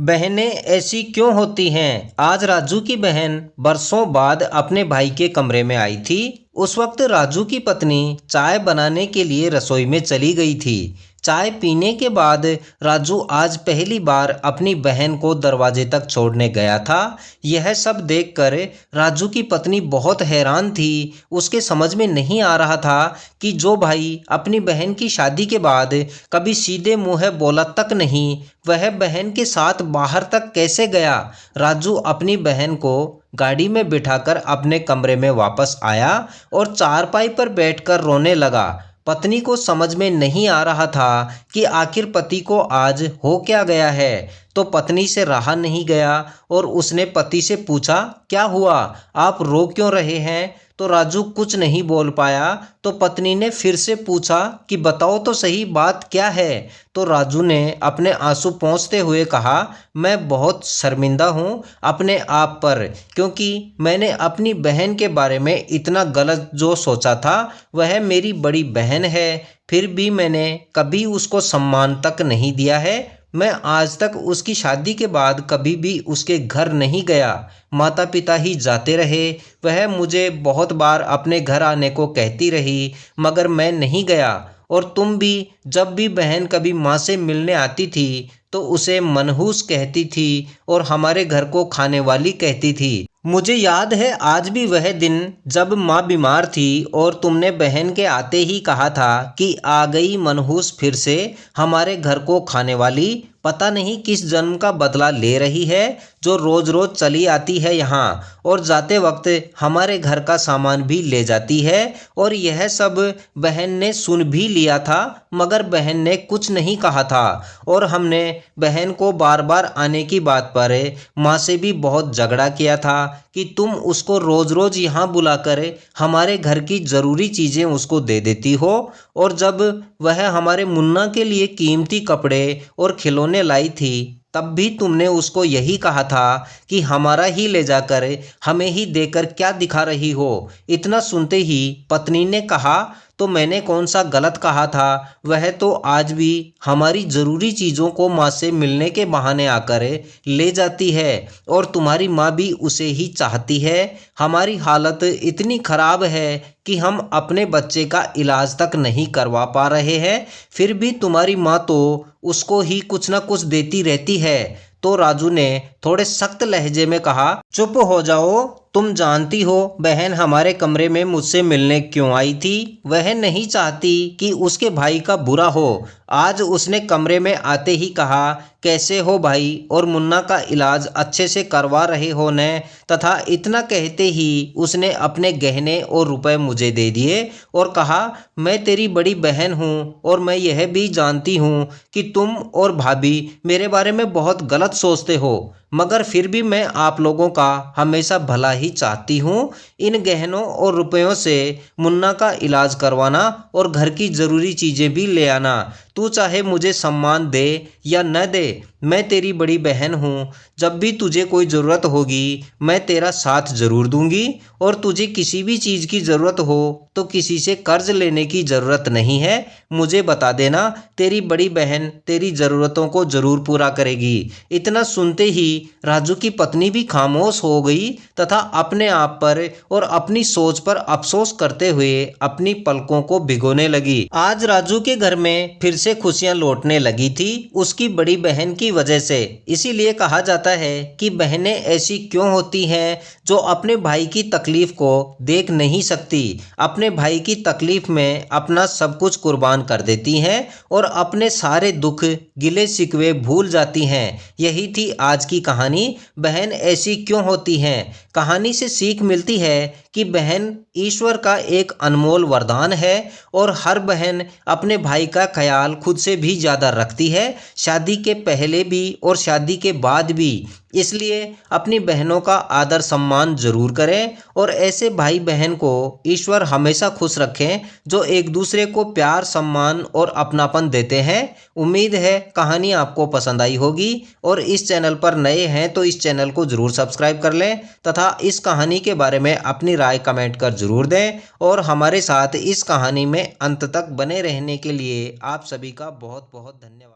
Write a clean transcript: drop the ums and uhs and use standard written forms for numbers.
बहनें ऐसी क्यों होती हैं। आज राजू की बहन बरसों बाद अपने भाई के कमरे में आई थी। उस वक्त राजू की पत्नी चाय बनाने के लिए रसोई में चली गई थी। चाय पीने के बाद राजू आज पहली बार अपनी बहन को दरवाजे तक छोड़ने गया था। यह सब देखकर राजू की पत्नी बहुत हैरान थी। उसके समझ में नहीं आ रहा था कि जो भाई अपनी बहन की शादी के बाद कभी सीधे मुंह बोला तक नहीं, वह बहन के साथ बाहर तक कैसे गया। राजू अपनी बहन को गाड़ी में बिठाकर अपने कमरे में वापस आया और चारपाई पर बैठकर रोने लगा। पत्नी को समझ में नहीं आ रहा था कि आखिर पति को आज हो क्या गया है। तो पत्नी से रहा नहीं गया और उसने पति से पूछा, क्या हुआ, आप रो क्यों रहे हैं। तो राजू कुछ नहीं बोल पाया। तो पत्नी ने फिर से पूछा कि बताओ तो सही, बात क्या है। तो राजू ने अपने आंसू पोंछते हुए कहा, मैं बहुत शर्मिंदा हूँ अपने आप पर, क्योंकि मैंने अपनी बहन के बारे में इतना गलत जो सोचा था। वह मेरी बड़ी बहन है, फिर भी मैंने कभी उसको सम्मान तक नहीं दिया है। मैं आज तक उसकी शादी के बाद कभी भी उसके घर नहीं गया। माता पिता ही जाते रहे। वह मुझे बहुत बार अपने घर आने को कहती रही, मगर मैं नहीं गया। और तुम भी जब भी बहन कभी माँ से मिलने आती थी तो उसे मनहूस कहती थी और हमारे घर को खाने वाली कहती थी। मुझे याद है आज भी वह दिन जब माँ बीमार थी और तुमने बहन के आते ही कहा था कि आ गई मनहूस फिर से हमारे घर को खाने वाली। पता नहीं किस जन्म का बदला ले रही है जो रोज रोज चली आती है यहाँ और जाते वक्त हमारे घर का सामान भी ले जाती है। और यह सब बहन ने सुन भी लिया था, मगर बहन ने कुछ नहीं कहा था। और हमने बहन को बार बार आने की बात पर माँ से भी बहुत झगड़ा किया था कि तुम उसको रोज रोज यहाँ बुलाकर हमारे घर की ज़रूरी चीज़ें उसको दे देती हो। और जब वह हमारे मुन्ना के लिए कीमती कपड़े और खिलौने लाई थी तब भी तुमने उसको यही कहा था कि हमारा ही ले जाकर हमें ही देकर क्या दिखा रही हो। इतना सुनते ही पत्नी ने कहा, तो मैंने कौन सा गलत कहा था। वह तो आज भी हमारी ज़रूरी चीज़ों को माँ से मिलने के बहाने आकर ले जाती है और तुम्हारी माँ भी उसे ही चाहती है। हमारी हालत इतनी ख़राब है कि हम अपने बच्चे का इलाज तक नहीं करवा पा रहे हैं, फिर भी तुम्हारी माँ तो उसको ही कुछ ना कुछ देती रहती है। तो राजू ने थोड़े सख्त लहजे में कहा, चुप हो जाओ, तुम जानती हो बहन हमारे कमरे में मुझसे मिलने क्यों आई थी। वह नहीं चाहती कि उसके भाई का बुरा हो। आज उसने कमरे में आते ही कहा, कैसे हो भाई, और मुन्ना का इलाज अच्छे से करवा रहे हो न। तथा इतना कहते ही उसने अपने गहने और रुपए मुझे दे दिए और कहा, मैं तेरी बड़ी बहन हूँ और मैं यह भी जानती हूँ कि तुम और भाभी मेरे बारे में बहुत गलत सोचते हो, मगर फिर भी मैं आप लोगों का हमेशा भला ही चाहती हूँ। इन गहनों और रुपयों से मुन्ना का इलाज करवाना और घर की ज़रूरी चीज़ें भी ले आना। तू चाहे मुझे सम्मान दे या न दे, मैं तेरी बड़ी बहन हूँ। जब भी तुझे कोई ज़रूरत होगी मैं तेरा साथ ज़रूर दूंगी। और तुझे किसी भी चीज़ की ज़रूरत हो तो किसी से कर्ज लेने की ज़रूरत नहीं है, मुझे बता देना, तेरी बड़ी बहन तेरी ज़रूरतों को ज़रूर पूरा करेगी। इतना सुनते ही राजू की पत्नी भी खामोश हो गई तथा अपने आप पर और अपनी सोच पर अफसोस करते हुए अपनी पलकों को भिगोने लगी। आज राजू के घर में फिर से खुशियां लौटने लगी थी उसकी बड़ी बहन की वजह से। इसीलिए कहा जाता है कि बहनें ऐसी क्यों होती हैं जो अपने भाई की तकलीफ को देख नहीं सकती, अपने भाई की तकलीफ में अपना सब कुछ कुर्बान कर देती हैं और अपने सारे दुख गिले शिकवे भूल जाती हैं। यही थी आज की कहानी, बहन ऐसी क्यों होती हैं। कहानी से सीख मिलती है कि बहन ईश्वर का एक अनमोल वरदान है और हर बहन अपने भाई का ख्याल खुद से भी ज़्यादा रखती है, शादी के पहले भी और शादी के बाद भी। इसलिए अपनी बहनों का आदर सम्मान जरूर करें और ऐसे भाई बहन को ईश्वर हमेशा खुश रखें जो एक दूसरे को प्यार, सम्मान और अपनापन देते हैं। उम्मीद है कहानी आपको पसंद आई होगी और इस चैनल पर नए हैं तो इस चैनल को ज़रूर सब्सक्राइब कर लें तथा इस कहानी के बारे में अपनी राय कमेंट कर ज़रूर दें। और हमारे साथ इस कहानी में अंत तक बने रहने के लिए आप सभी का बहुत बहुत धन्यवाद।